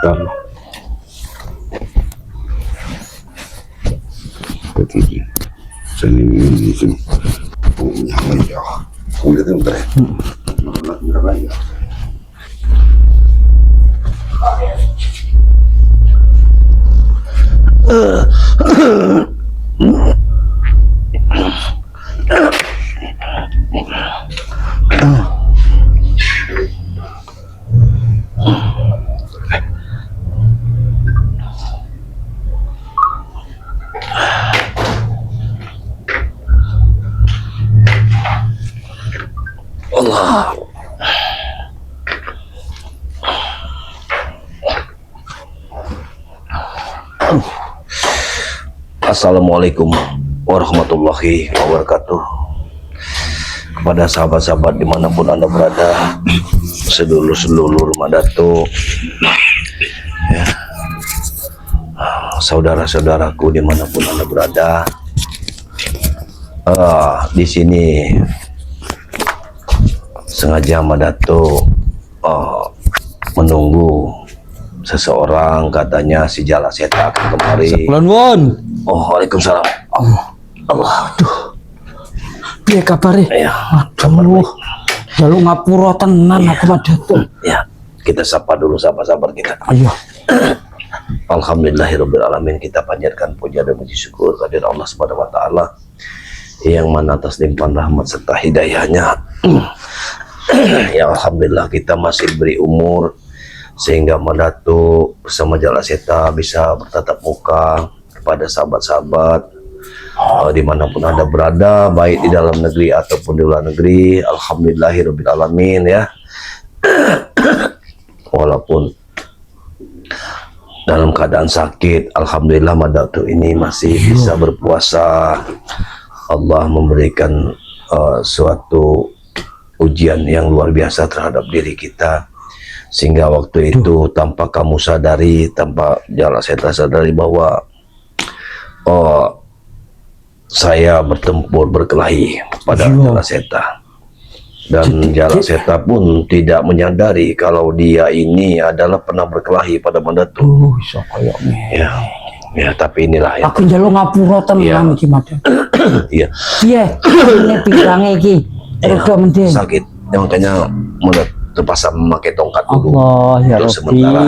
Kam Betul. Sini yang aja. Udah tuh bentar ya. Bentar lagi. Allah. Assalamualaikum warahmatullahi wabarakatuh. Kepada sahabat-sahabat dimanapun Anda berada, sedulur-sedulur Madato, ya, saudara-saudaraku dimanapun Anda berada, di sini sengaja Madato menunggu seseorang, katanya si Jala Seta akan kemari. Oh, waalaikumsalam. Allah, aduh. Piye kabare? Ya, aduh. Lalu ngapura tenan aku Madato. Ya, kita sapa dulu sahabat-sahabat kita. Ayo. Alhamdulillahirabbil alamin, kita panjatkan puja dan puji syukur kehadirat Allah Subhanahu wa taala yang mana atas limpahan rahmat serta hidayahnya. Ya alhamdulillah kita masih diberi umur sehingga Madato bersama Jala Seta bisa bertatap muka kepada sahabat-sahabat dimanapun Anda berada, baik di dalam negeri ataupun di luar negeri. Alhamdulillahirabbil alamin, ya. Walaupun dalam keadaan sakit, alhamdulillah Madato ini masih bisa berpuasa. Allah memberikan suatu ujian yang luar biasa terhadap diri kita, sehingga waktu itu tanpa kamu sadari, tanpa Jala Seta sadari bahwa saya bertempur berkelahi pada Jala Seta, dan Jala Seta pun tidak menyadari kalau dia ini adalah pernah berkelahi pada Madato. Ya, ya, tapi inilah ya. Aku njaluk ngapura tenan iki Madato. Iya. Piye? Ini pisange iki. Udah mending. Sakit, ya, makanya Madato terpaksa memakai tongkat dulu. Allah ya untuk sementara.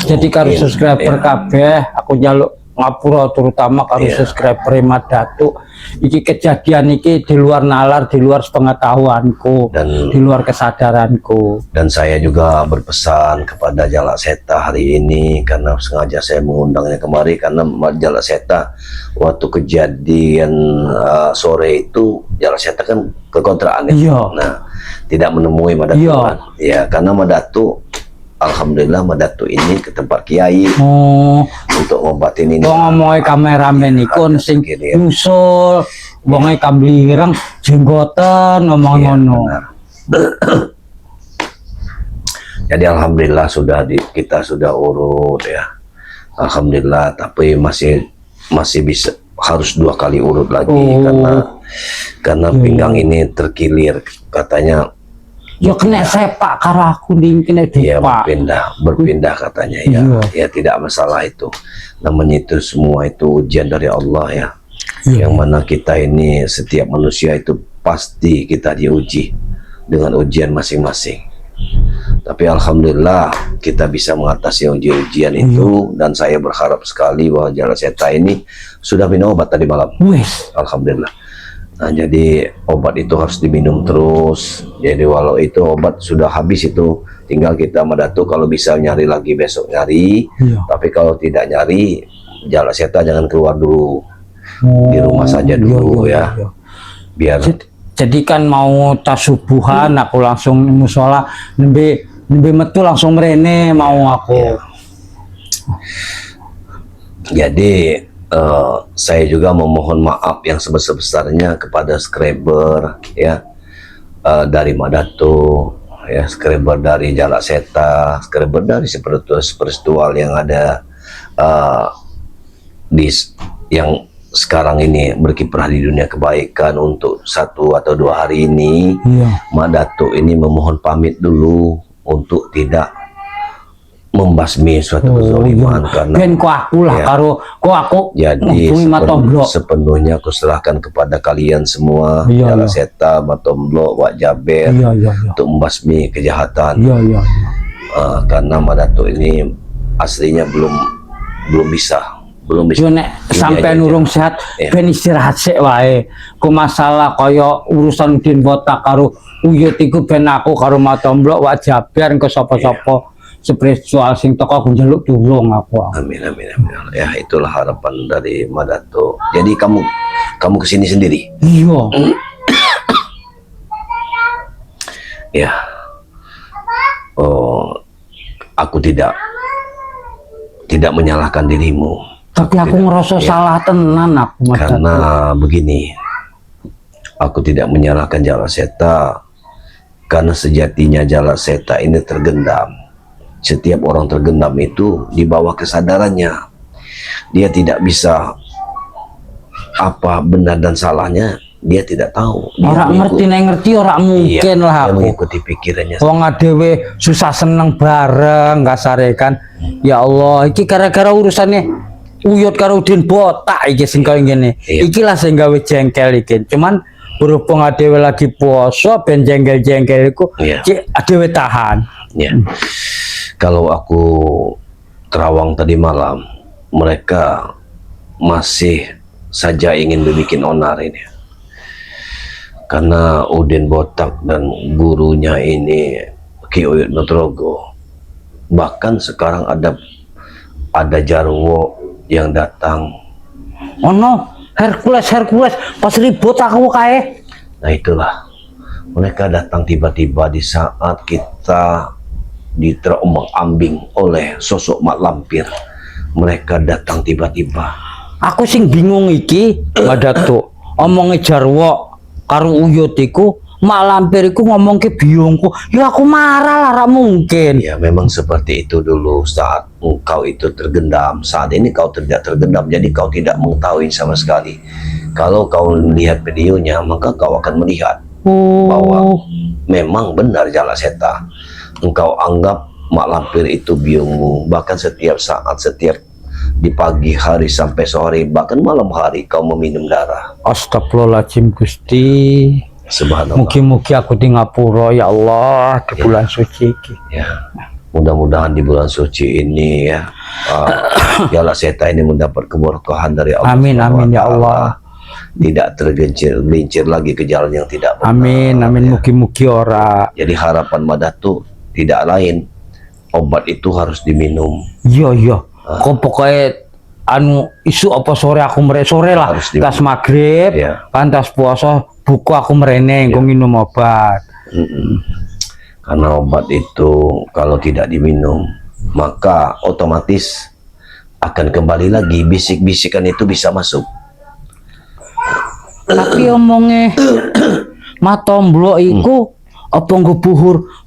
Jadi karo subscriber kabeh aku njaluk ngapura, terutama karo subscriber Madato. Iki kejadian iki di luar nalar, di luar sepengetahuanku, dan di luar kesadaranku. Dan saya juga berpesan kepada Jala Seta hari ini, karena sengaja saya mengundangnya kemari karena Jala Seta waktu kejadian sore itu Jala Seta kan ke kontrakan ya. Nah, tidak menemui Madato. Ya, karena Madato, alhamdulillah Madato ini ke tempat kiai untuk ngobatin ini. Ngomongin kameramen iku sing nyusul, wonge kamblirang jenggotan ngomong ngono. Jadi alhamdulillah kita sudah urut ya. Alhamdulillah, tapi masih bisa, harus 2 kali urut lagi karena pinggang ini terkilir katanya. Ya kena sepak karo aku ning kena dipak. Ya berpindah katanya ya. Ya tidak masalah itu. Namanya itu semua itu ujian dari Allah ya. Yang mana kita ini, setiap manusia itu pasti kita diuji dengan ujian masing-masing. Tapi alhamdulillah kita bisa mengatasi ujian itu, dan saya berharap sekali bahwa Jala Seta ini sudah minum obat tadi malam. Alhamdulillah. Nah, jadi obat itu harus diminum terus. Jadi walau itu obat sudah habis, itu tinggal kita Madato kalau bisa nyari lagi besok nyari. Tapi kalau tidak nyari, Jala Seta jangan keluar dulu, di rumah saja dulu ya. Biar jadi kan mau tasubuhan aku langsung musola, nembe metu langsung merene mau aku. Jadi saya juga memohon maaf yang sebesar-besarnya kepada subscriber ya, dari Madato ya, subscriber dari Jala Seta, subscriber dari spiritual yang ada yang sekarang ini berkiprah di dunia kebaikan. Untuk 1 atau 2 hari ini Madato ini memohon pamit dulu untuk tidak membasmi suatu kezaliman. Karena ben kok aku lah karo kok aku jadi sepenuhnya aku serahkan kepada kalian semua, Jala Seta, Matomblo, Wak Jaber, untuk membasmi kejahatan. Karena Madatuk ini aslinya belum bisa sampai nurung sehat ben istirahat sik wae. Ku masalah kaya urusan Udin Botak karo Uyut iku ben aku karo Matomblo, Wak Jaber ke sapa-sapa spiritual sing teko aku njaluk tulung aku. Amin. Ya itulah harapan dari Madatuk. Jadi kamu kesini sendiri? Iya. Ya. Oh, aku tidak menyalahkan dirimu. Tapi aku ngerasa salah tenan aku. Karena begini, aku tidak menyalahkan Jala Seta, karena sejatinya Jala Seta ini tergendam. Setiap orang tergendam itu di bawah kesadarannya. Dia tidak bisa apa benar dan salahnya, dia tidak tahu. Orang ngerti orang mungkin lah aku. Mengikuti pikirannya. Wong adewe susah seneng bareng kasare kan. Ya Allah, iki gara-gara urusannya Uyut karo Udin Botak iki sing kaya ngene. Iki lah sing gawe jengkel iki. Cuman berhubung adewe lagi poso ben jengkel-jengkel iku adewe tahan. Ya. Kalau aku terawang tadi malam, mereka masih saja ingin bikin onar ini. Karena Udin Botak dan gurunya ini Ki Uyut Nugroho, bahkan sekarang ada jarwo yang datang. Oh no, Hercules pas ribut aku kae. Nah itulah, mereka datang tiba-tiba di saat kita diterombang-ambing oleh sosok mak lampir. Mereka datang tiba-tiba. Aku sing bingung iki, Madatuk. Omonge jarwo karo Uyut iku, mak lampir iku ngomong ke biungku. Ya aku marah lah, mungkin. Ya memang seperti itu dulu saat engkau itu tergendam. Saat ini kau tidak tergendam, jadi kau tidak mengetahui sama sekali. Kalau kau lihat videonya, maka kau akan melihat bahwa memang benar Jala Seta. Engkau anggap mak lampir itu biungmu, bahkan setiap saat, setiap di pagi hari sampai sore, bahkan malam hari kau meminum darah. Astagfirullahaladzim Gusti. Subhanallah. Mugi-mugi aku di ngapura ya Allah di bulan suci ini. Ya. Mudah-mudahan di bulan suci ini ya Jala Seta ini mendapat keberkahan dari Allah. Amin ya Allah. Tidak tergelincir lagi ke jalan yang tidak benar. Amin. Mugi-mugi ora. Jadi harapan Madatuk tidak lain, obat itu harus diminum. Iya. Kok pokoknya anu isu apa sore aku sore lah tas maghrib kan tas puasa buku aku merene engko minum obat. Karena obat itu kalau tidak diminum maka otomatis akan kembali lagi, bisik-bisikan itu bisa masuk. Tapi omongnya Matomblo iku apa nggo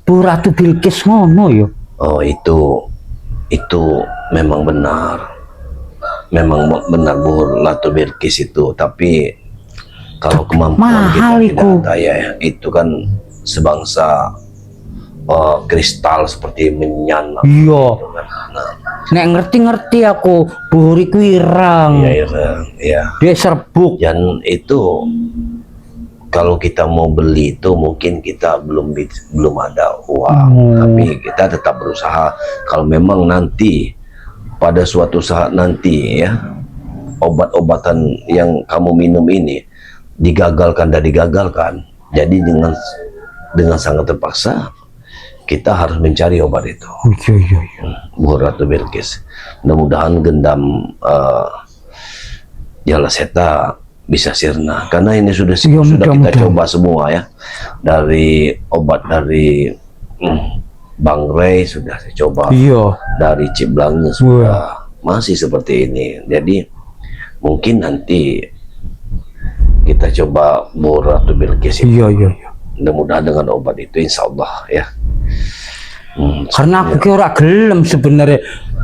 Bu Ratu Bilqis ngono ya? Oh itu memang benar. Memang benar Bu Ratu Bilqis itu, tapi kalau kemampuan kita tidak ada ya, itu kan sebangsa kristal seperti menyan. Iya. Nek ngerti aku buhur iku irang. Iya. Dia serbuk. Dan itu kalau kita mau beli itu mungkin kita belum ada uang, tapi kita tetap berusaha. Kalau memang nanti pada suatu saat nanti ya obat-obatan yang kamu minum ini digagalkan, jadi dengan sangat terpaksa kita harus mencari obat itu. Bu Ratu Bilqis, mudah-mudahan gendam Jala Seta bisa sirna, karena ini sudah kita coba semua ya, dari obat dari Bang Ray sudah saya coba, dari Ciblangnya sudah masih seperti ini. Jadi mungkin nanti kita coba Bu Ratu Bilqis. Mudah-mudahan dengan obat itu insya Allah ya. Karena aku kira gelem sebenarnya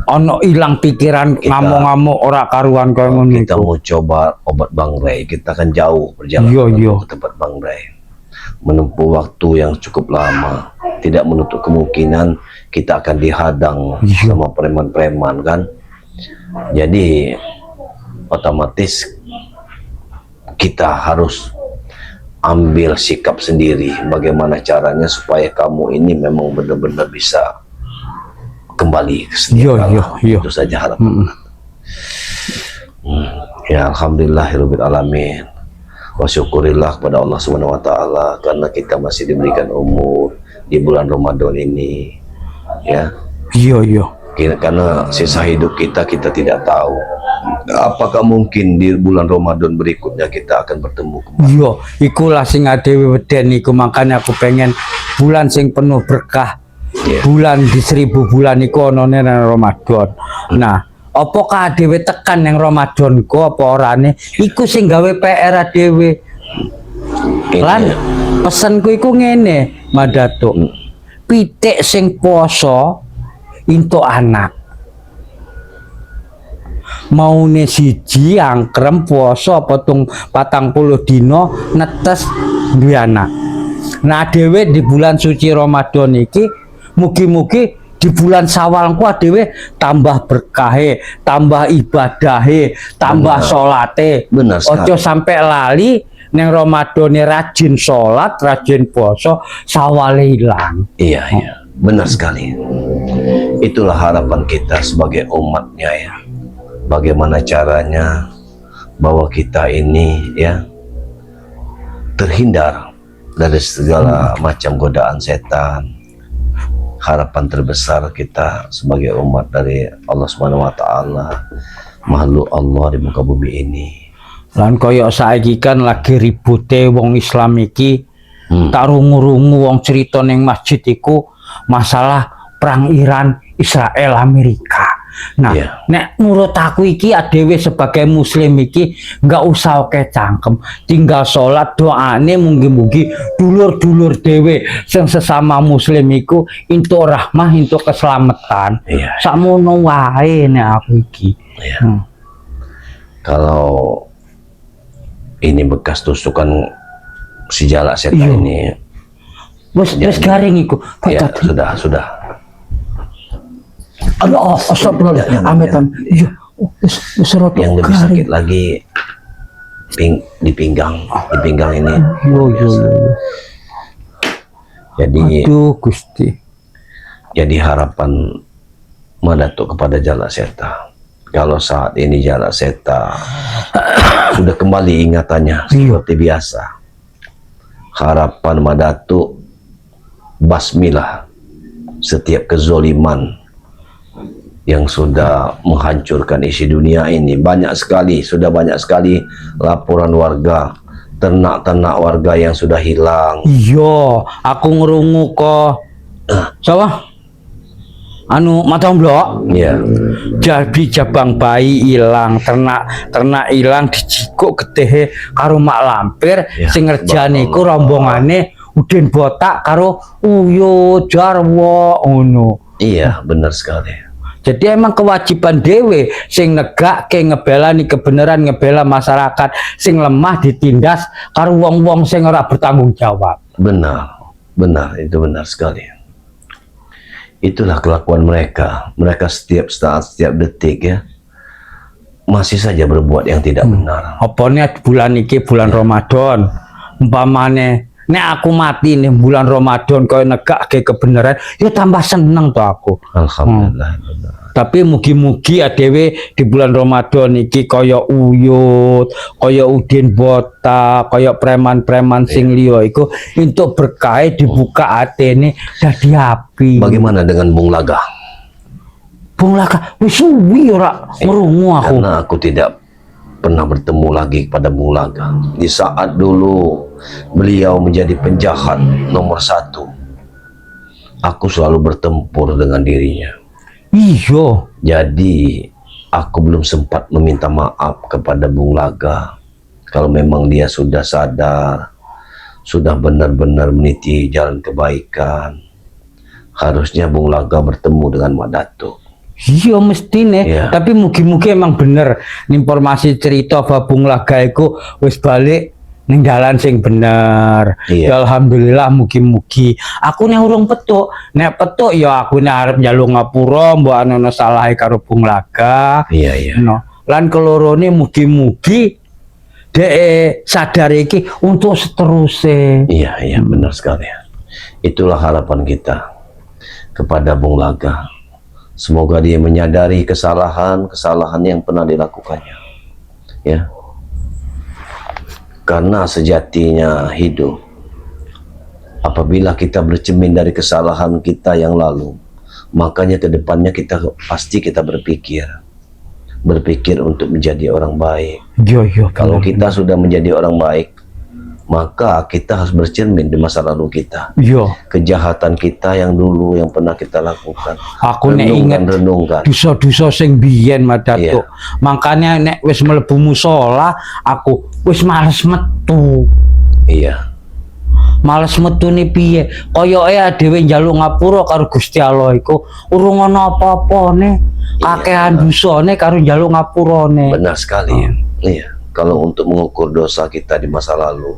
ono hilang pikiran ngamuk-ngamuk ora karuan kaya ngono. Kita mau coba obat Bang Ray, kita akan jauh perjalanan ke tempat Bang Ray, menempuh waktu yang cukup lama, tidak menutup kemungkinan kita akan dihadang sama preman-preman kan. Jadi otomatis kita harus ambil sikap sendiri bagaimana caranya supaya kamu ini memang benar-benar bisa kembali ke sedia kala. Itu saja harapan. Ya alhamdulillahirabbil alamin. Wa syukurillah kepada Allah Subhanahu wa taala karena kita masih diberikan umur di bulan Ramadan ini. Ya. Karena sisa hidup kita tidak tahu apakah mungkin di bulan Ramadan berikutnya kita akan bertemu kembali. Ikulah sing adewe weden iku, makanya aku pengen bulan sing penuh berkah. Bulan di 1000 bulan iku onone nang Ramadan. Nah, apakah adewe tekan yang Ramadan ku apa orane? Iku sing gawe PR adewe. Lan pesanku iku ngene, Madatuk. Pitik sing poso untuk anak maune siji angkrem puasa potong 40 dino netes duwe anak. Nah dhewe di bulan suci Ramadan iki mugi-mugi di bulan Syawal ku dhewe tambah berkahe, tambah ibadahe, tambah salate. Ojo sampai lali neng Ramadane rajin salat, rajin puasa, Syawale ilang. Iya, benar sekali. Itulah harapan kita sebagai umatnya ya. Bagaimana caranya bahwa kita ini ya terhindar dari segala macam godaan setan. Harapan terbesar kita sebagai umat dari Allah Subhanahu wa taala, makhluk Allah di muka bumi ini. Lan koyo saiki kan lagi ribute wong Islam iki, tak rungu-rungu wong cerita ning masjid iku masalah perang Iran Israel Amerika. Nah, nek menurut aku iki adewe sebagai muslim iki nggak usah oke cangkem, tinggal sholat doane mugi-mugi dulur-dulur dewe sing sesama muslim iku entuk rahmah, entuk keselamatan. Sakmono wae nek aku iki. Kalau ini bekas tusukan si jalak setan ini wis garing iku. Sudah. Allah, astagfirullah, ametan. Yang lebih sakit lagi di pinggang ini. Jadi, aduh Gusti. Jadi harapan Madatuk kepada jalak seta. Kalau saat ini jalak seta sudah kembali ingatannya seperti biasa. Harapan Madatuk basmilah setiap kezoliman yang sudah menghancurkan isi dunia ini. Sudah banyak sekali laporan warga, ternak-ternak warga yang sudah hilang. Iya, aku ngerungu kok. Sawa? Anu matang blok. Iya. Jadi jabang bayi hilang, ternak hilang, dijikuk gedehe karo mak lampir, sing ngerjane iku rombongane Udin Botak karo Uyo Jarwo ngono. Iya, benar sekali. Jadi emang kewajiban dewe sing negak ke ngebelani kebenaran, ngebela masyarakat sing lemah ditindas karo wong-wong sing ora bertanggung jawab. Benar, itu benar sekali. Itulah kelakuan mereka. Mereka setiap saat, setiap detik ya masih saja berbuat yang tidak benar. Apanya bulan iki bulan Ramadan, umpamane nek aku mati nih bulan Ramadan kau negak ke kebenaran, ya tambah seneng tuh aku. Alhamdulillah. Tapi mugi-mugi adewe di bulan Ramadan iki kaya Uyut, kaya Udin Botak, kaya preman-preman sing liya iku untuk berkah dibuka atene dadi api. Bagaimana dengan Bung Laga? Bung Laga wis suwi ora ngrungu aku. Karena aku tidak pernah bertemu lagi kepada Bung Laga. Di saat dulu beliau menjadi penjahat nomor 1, aku selalu bertempur dengan dirinya. Iya. Jadi aku belum sempat meminta maaf kepada Bung Laga. Kalau memang dia sudah sadar, sudah benar-benar meniti jalan kebaikan, harusnya Bung Laga bertemu dengan Mak Datuk. Iya mestine, tapi mugi-mugi emang bener informasi cerita bahwa Bung Laga iku wis balik ning dalan sing bener. Iya. Ya alhamdulillah mugi-mugi. Aku nek urung petuk, nek petuk ya aku nek arep njaluk ngapura mbok ana salahe karo Bung Laga. Iya, iya. No. Lan kelorone mugi-mugi dek sadar iki untuk seterusnya. Iya, iya, benar sekali. Itulah harapan kita kepada Bung Laga. Semoga dia menyadari kesalahan yang pernah dilakukannya. Ya. Karena sejatinya hidup, apabila kita bercermin dari kesalahan kita yang lalu, makanya ke depannya pasti kita berpikir untuk menjadi orang baik. Kalau kita sudah menjadi orang baik, maka kita harus bercermin di masa lalu kita. Kejahatan kita yang dulu yang pernah kita lakukan. Aku nek inget dosa-dosa sing biyen Madatuk. Makanya nek wis mlebu musala, aku wis males metu. Iya. Males metune piye? Koyoke dhewe njaluk ngapura karo Gusti Allah iku urung ana apa-apane. Kakehan dosane karo njaluk ngapurane. Benar sekali. Iya. Kalau untuk mengukur dosa kita di masa lalu,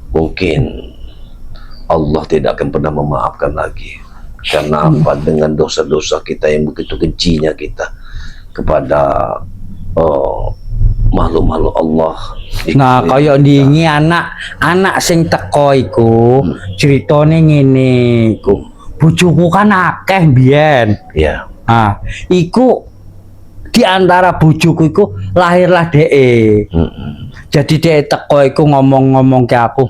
mungkin Allah tidak akan pernah memaafkan lagi. Karena apa? Dengan dosa-dosa kita yang begitu kejinya kita kepada makhluk-makhluk Allah. Nah, kaya ndingi anak sing teko iku ceritane ngene iku. Bojoku kan akeh mbiyen. Iya. Ah, iku di antara bojoku iku lahirlah dheke. Jadi dhek teko iku ngomong-ngomong ke aku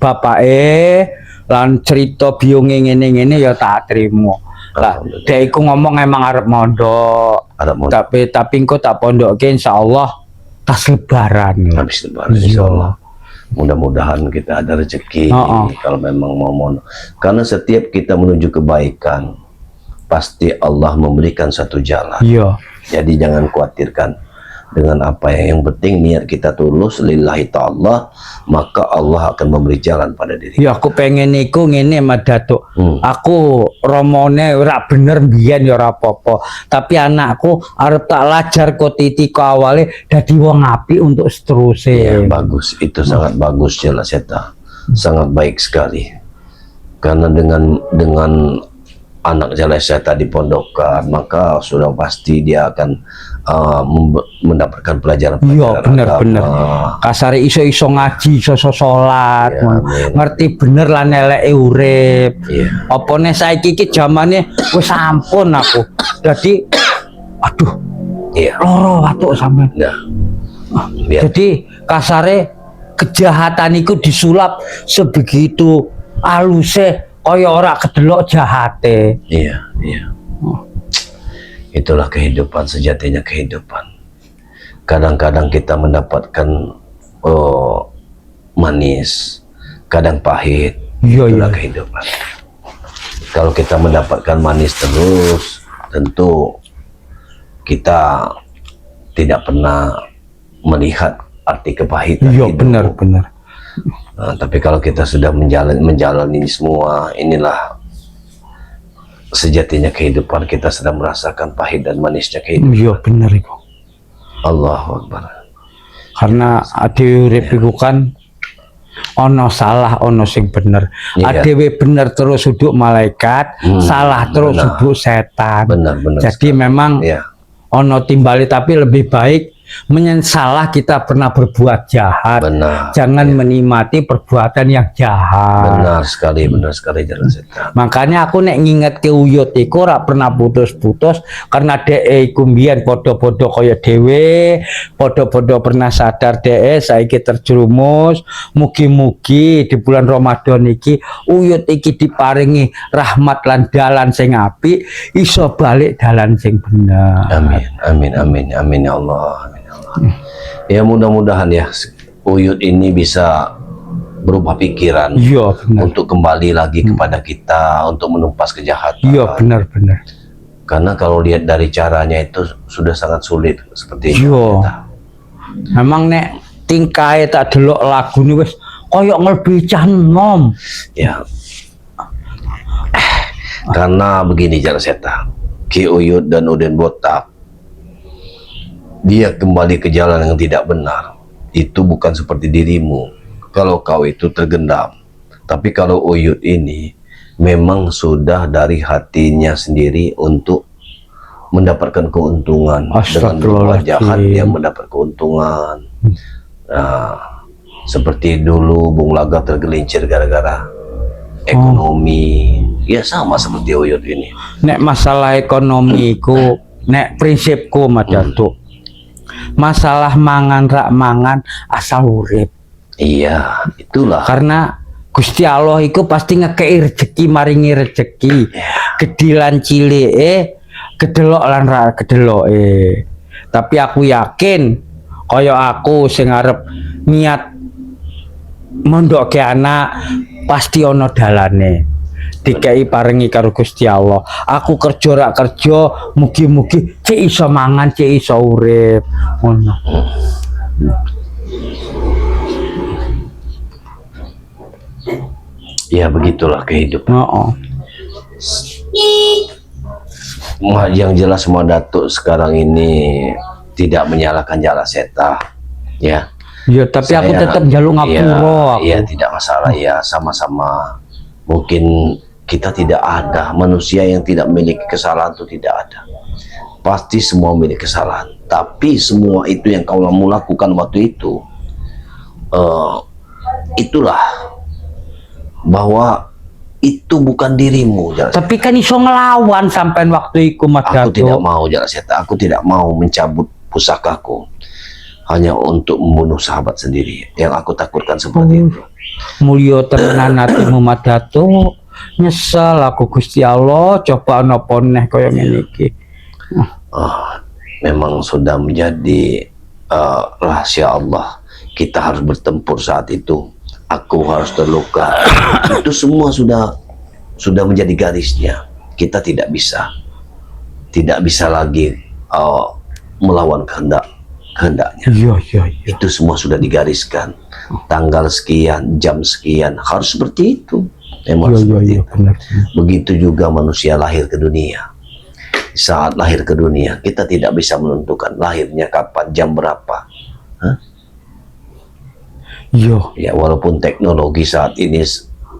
bapake lan cerita biyunge ngene-ngene ya tak trimo. Lah dhek iku ngomong emang arep mondok. Tapi engko tak pondokke insyaallah pas lebaran. Habis lebaran insyaallah. Mudah-mudahan kita ada rezeki kalau memang mau mondok. Karena setiap kita menuju kebaikan pasti Allah memberikan satu jalan. Iya. Jadi jangan khawatirkan dengan apa yang penting niat kita tulus lillahi ta'ala, maka Allah akan memberi jalan pada diri. Ya aku pengen niku ngene Madatuk. Aku romone ora bener mbiyen ya ora apa-apa. Tapi anakku arep tak lajar kok titik awale dadi wong apik untuk seterusnya. Ya, bagus. Itu sangat bagus jelas Seta. Sangat baik sekali. Karena dengan anak Jaleseta dipondokkan, maka sudah pasti dia akan mendapatkan pelajaran. Iya bener-bener. Kasare iso-iso ngaji, iso sholat, ngerti bener lah neleke urip. Opone saiki iki jamane wis ampun aku. Jadi aduh. Loro watuk sampean. Jadi kasare kejahatan itu disulap sebegitu aluse. Kaya ora kedelok jahate. Iya. Itulah kehidupan, sejatinya kehidupan. Kadang-kadang kita mendapatkan manis, kadang pahit. Itulah kehidupan. Kalau kita mendapatkan manis terus, tentu kita tidak pernah melihat arti kepahitan. Iya, benar. Nah, tapi kalau kita sudah menjalani ini semua, inilah sejatinya kehidupan. Kita sedang merasakan pahit dan manisnya kehidupan. Iya benar itu. Allahu Akbar. Karena ade urip iku kan ono salah, ono sing bener. Adewe bener terus uduk malaikat, salah terus uduk setan. Benar. Jadi memang ono timbali, tapi lebih baik menyesalah kita pernah berbuat jahat. Jangan menikmati perbuatan yang jahat. Benar sekali Jalan Setan. Makanya aku nek nginget ke Uyut iku ora pernah putus-putus karena dhek iku mbiyen padha-padha kaya dhewe, padha-padha pernah sadar dhek saiki terjerumus. Mugi-mugi di bulan Ramadan iki Uyut iki diparingi rahmat lan dalan sing apik, iso balik dalan sing bener. Amin ya Allah. Ya mudah-mudahan ya Uyut ini bisa berubah pikiran untuk kembali lagi kepada kita, untuk menumpas kejahatan. Iya benar. Karena kalau lihat dari caranya itu sudah sangat sulit seperti itu. Memang nek tingkae tak delok lagune wis koyo mlebu cah enom. Ya. Karena begini Jalan Setan, Ki Uyut dan Uden Botak, dia kembali ke jalan yang tidak benar. Itu bukan seperti dirimu. kalau kau itu tergendam. Tapi kalau Uyut ini memang sudah dari hatinya sendiri untuk mendapatkan keuntungan. Dengan berbuat jahat dia mendapat keuntungan. Nah, seperti dulu Bung Laga tergelincir gara-gara ekonomi. Ya sama seperti Uyut ini. Nek masalah ekonomiku, nek prinsipku Mas Datuk, masalah mangan rak mangan asal urip. Iya, itulah. Karena Gusti Allah iku pasti ngekei rezeki, maringi rezeki. Gedilan cilike, kedelok lan ra kedeloke. Tapi aku yakin kaya aku sing arep niat mondokke anak pasti ono dalane. Dikei paringi karo Gusti Allah. Aku kerja rak kerja, mugi-mugi cek iso mangan, cek iso urip. Ngono. Ya begitulah kehidupan. Yang jelas semua Datuk sekarang ini tidak menyalahkan Jala Seta, ya. Ya, tapi aku tetap jaluk ngapura. Ya, tidak masalah ya, sama-sama. Mungkin kita tidak ada manusia yang tidak memiliki kesalahan, itu tidak ada. Pasti semua memiliki kesalahan. Tapi semua itu yang kau lakukan waktu itu, itulah bahwa itu bukan dirimu. Tapi kan iso ngelawan sampai waktu itu Mas Datuk. Aku tidak mau Jala Seta, aku tidak mau mencabut pusakaku hanya untuk membunuh sahabat sendiri. Yang aku takutkan seperti itu. Mulya tenan atimu Mas Datuk. Nyesal aku Gusti Allah, coba napa neh kaya ngene iki. Memang sudah menjadi rahasia Allah. Kita harus bertempur saat itu. Aku harus terluka. Itu semua sudah menjadi garisnya. Kita tidak bisa lagi melawan kehendaknya. Iya. Itu semua sudah digariskan. Tanggal sekian, jam sekian, harus seperti itu. Memang seperti itu. Benar. Begitu juga manusia lahir ke dunia. Saat lahir ke dunia, kita tidak bisa menentukan lahirnya kapan, jam berapa. Ya, walaupun teknologi saat ini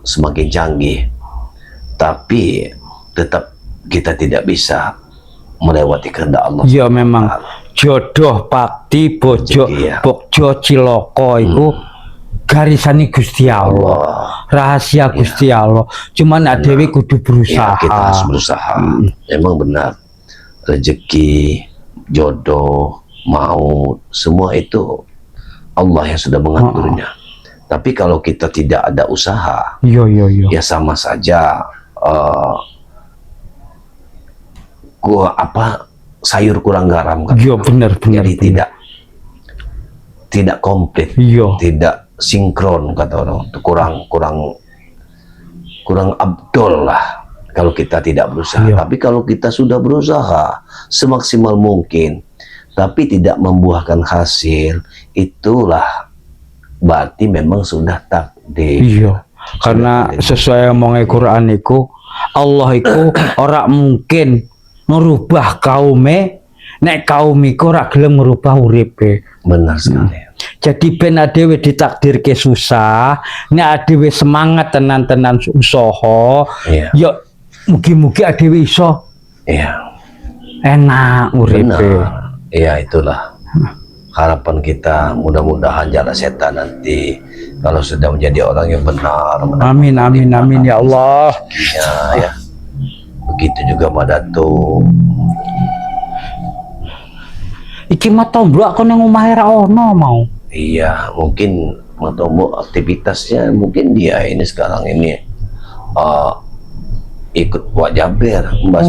semakin canggih, tapi tetap kita tidak bisa melewati kehendak Allah. Ya memang jodoh pakti bojo bojo ciloko itu garisane Gusti Allah. Rahasia Gusti Allah. Cuman adewe kudu berusaha. Kita harus berusaha. Memang benar. Rezeki, jodoh, maut, semua itu Allah yang sudah mengaturnya. Tapi kalau kita tidak ada usaha, ya sama saja sayur kurang garam kan. Benar. Jadi tidak komplit, tidak sinkron kata orang. Kurang abdol lah kalau kita tidak berusaha. Tapi kalau kita sudah berusaha semaksimal mungkin, tapi tidak membuahkan hasil, itulah berarti memang sudah takdir. Karena sesuai omongnya Quran itu, Allah itu orang mungkin merubah kaume, nek kaum iku ora gelem merubah uripe. Benar sekali. Jadi ben adewe ditakdirke susah, nek adewe semangat tenan-tenan usaha, ya mugi-mugi adewe iso enak uripe. Ya itulah harapan kita, mudah-mudahan Jala Seta nanti kalau sudah menjadi orang yang benar. Amin ya Allah. Ya. Begitu juga Mbak Datuk. Iki mah tomblok aku nang omahe ra ono mau. Iya, mungkin Matomo aktivitasnya mungkin dia ini sekarang ini ikut Wak Jaber membahas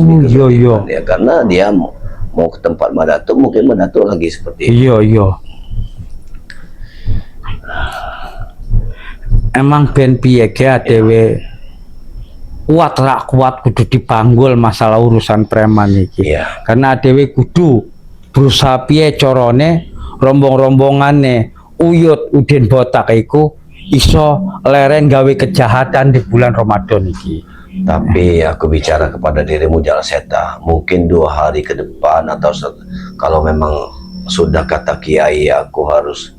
ya, karena dia mau ke tempat Madatuk, mungkin Madatuk lagi seperti itu. Emang ben piye ge adewe kuat kudu dipanggul masalah urusan preman iki. Karena adewe kudu berusaha piye carane rombong-rombongane Uyut Udin Botak iku iso leren gawe kejahatan di bulan Ramadan iki. Tapi aku bicara kepada dirimu Jala Seta, mungkin 2 hari ke depan atau kalau memang sudah kata kiai aku harus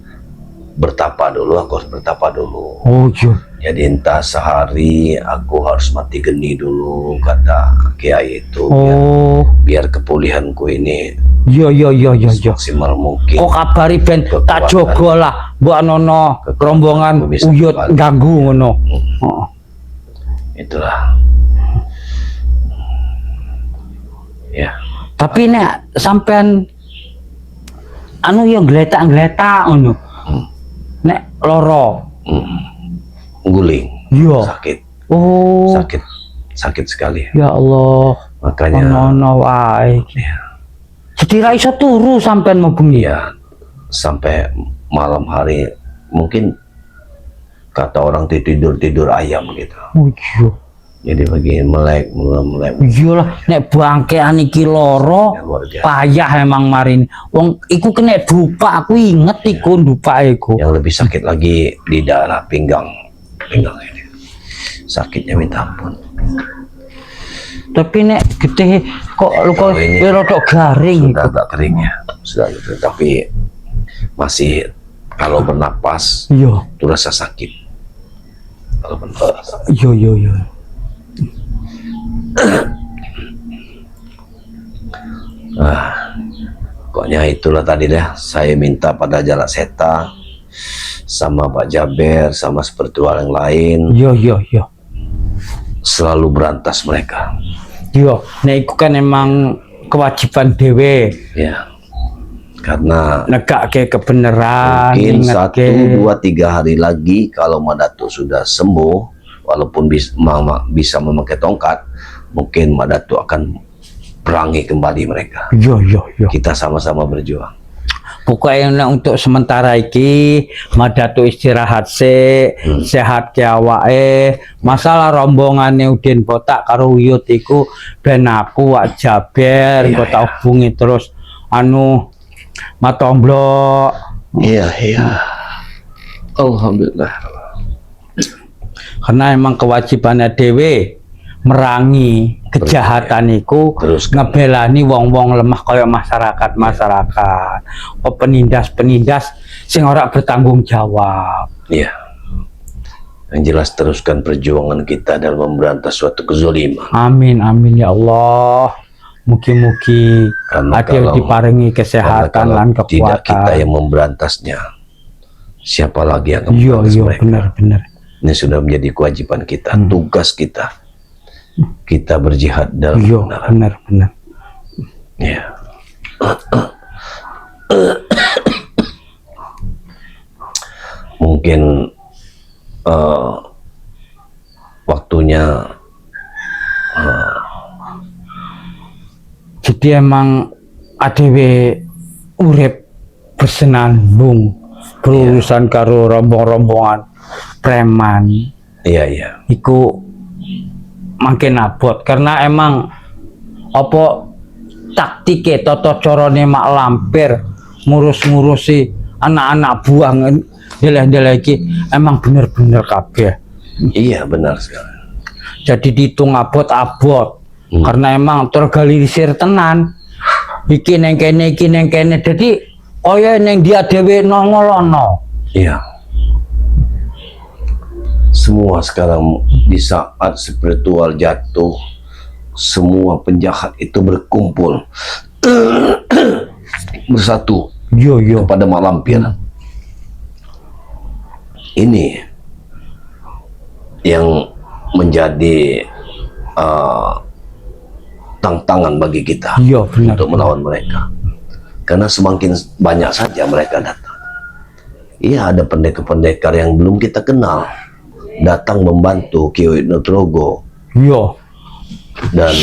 bertapa dulu, aku harus bertapa dulu. Oh iya. Jadi entah sehari aku harus mati geni dulu, kata kiai itu, Oh biar kepulihanku ini iya. maksimal mungkin. Kok kabari ben tak jogo lah mbok anono rombongan bisa uyut kembali. ganggu ngono. Heeh. Itulah. Ya. Tapi nek sampean anu ya gletak-gletak ngono. Nek loro. Guling. Iya. Sakit. Oh. Sakit sekali. Ya Allah. Makanya ono wae. ya, Jadi ra iso turu sampean mau bengi. ya sampai malam hari mungkin kata orang tidur ayam gitu. Oh iya. Jadi bagi melek. Iya lah, nek bangkean iki loro Ya, luar biasa. payah emang marin. Wong iku kena dupa, aku inget iku dupa iku. Yang lebih sakit lagi di daerah pinggang ini. Sakitnya minta ampun. Tapi nek gede kok luka Kalau ini rodok garing. Sudah agak kering ya, sudah gitu. Tapi masih kalau bernapas Iya. itu rasa sakit. Kalau bernapas. Iya. Pokoknya itulah tadi deh. Saya minta pada Jalak Seta sama Pak Jaber sama spiritual yang lain Iya. selalu berantas mereka. Iya, nek iku kan emang kewajiban dhewe. Ya, karena Negake kebenaran, mungkin ingetke. 1, 2, 3 hari lagi kalau Mak Datuk sudah sembuh, walaupun bisa memakai tongkat, mungkin Mak Datuk akan perangi kembali mereka. Iya. Kita sama-sama berjuang. Pokoknya nek untuk sementara iki Madatu istirahat sehat ke awake. Masalah rombongane Udin Botak karo Uyut iku ben aku Wak Jaber engko tak hubungi terus anu Matomblo. Iya. Alhamdulillah. Karena emang kewajibannya dhewe merangi kejahatan iku, Terus ngebelani wong-wong lemah kaya masyarakat kok penindas sing ora bertanggung jawab. Iya. Yang jelas teruskan perjuangan kita dalam memberantas suatu kezaliman. Amin ya Allah. Mugi-mugi Karena adil kalau- diparingi kesehatan lan Tidak kita kekuatan. yang memberantasnya, siapa lagi yang akan Iya memberantas mereka? benar. Ini sudah menjadi kewajiban kita, tugas kita. Kita berjihad dalam Iya kebenaran. benar. Ya. Mungkin waktunya Jadi emang adewe urip bersenandung berurusan karo rombong-rombongan preman iya. iku makin abot karena emang apa taktike tata carane mak lampir ngurus-ngurusi anak-anak buah ndeleh-ndeleh iki emang bener-bener kabeh. Iya, benar sekali. Jadi dihitung abot-abot karena emang tergalisir tenan iki neng kene jadi kaya neng dia dhewe nongolono. Iya. Semua sekarang di saat spiritual jatuh, semua penjahat itu berkumpul bersatu Yo pada mak lampir. Ini yang menjadi tantangan bagi kita Iya, benar. untuk melawan mereka. Karena semakin banyak saja mereka datang. Iya, ada pendekar-pendekar yang belum kita kenal datang membantu Kiai Nutrogo Yo dan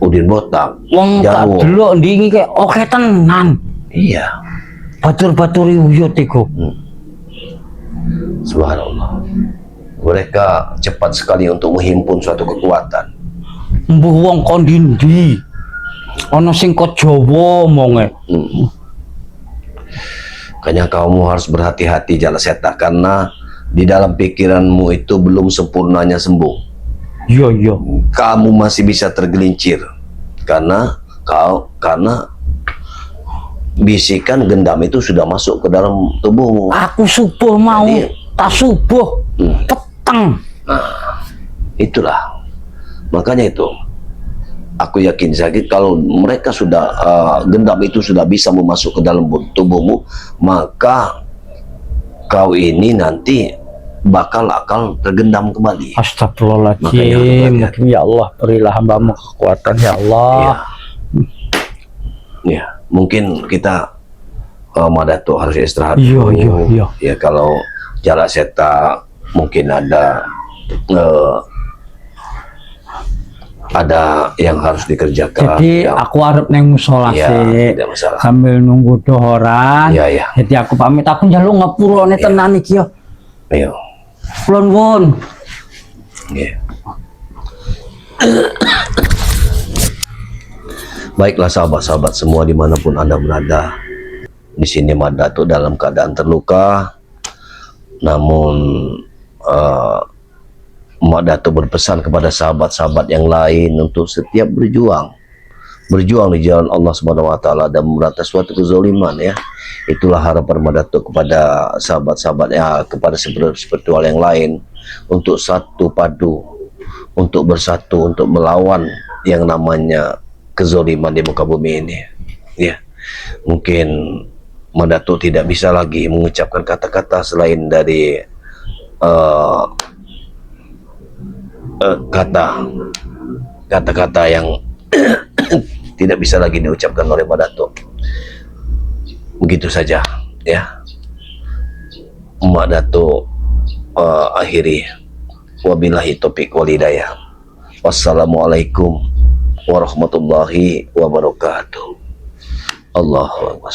Udin Botak. wong tak Jarwo. delok ndingi kayak oke tenan. Iya, Batur-batur Uyut iku. subhanallah. Mereka cepat sekali untuk menghimpun suatu kekuatan. Mbuh wong kon ndi? Ana sing kok Jawa omonge. Makanya kamu harus berhati-hati Jalak Seta, karena di dalam pikiranmu itu belum sempurnanya sembuh. Yo Kamu masih bisa tergelincir karena bisikan gendam itu sudah masuk ke dalam tubuhmu. Aku subuh mau, Jadi, tak subuh, petang. Itulah. Makanya itu, aku yakin sakit kalau mereka sudah gendam itu sudah bisa memasuk ke dalam tubuhmu, maka kau ini nanti bakal tergendam kembali. Astagfirullahaladzim. Mungkin ya Allah berilah hambamu kekuatan ya Allah. Ya, mungkin kita Madato harus istirahat Iya, dulu. iya. Ya kalau jarak seta mungkin ada yang harus dikerjakan. Jadi ya. aku harap neng musola Ya, sih tidak masalah. sambil nunggu dohoran. Ya, ya. Jadi aku pamit, aku njaluk ngapura nih tenan iki yo. Ayo. Kulon won. Ya. Baiklah sahabat-sahabat semua dimanapun Anda berada. Di sini Madato dalam keadaan terluka. Namun Madato berpesan kepada sahabat-sahabat yang lain untuk setiap berjuang di jalan Allah Subhanahu wa taala dan memberantas suatu kezaliman ya. Itulah harapan Madato kepada sahabat-sahabat ya, kepada spiritual yang lain untuk satu padu, untuk bersatu, untuk melawan yang namanya kezaliman di muka bumi ini. Ya. Mungkin Madato tidak bisa lagi mengucapkan kata-kata selain dari kata-kata yang tidak bisa lagi diucapkan oleh Madato. Begitu saja ya. Madato akhiri, wabillahi taufiq wal hidayah. Wassalamualaikum warahmatullahi wabarakatuh. Allahu akbar.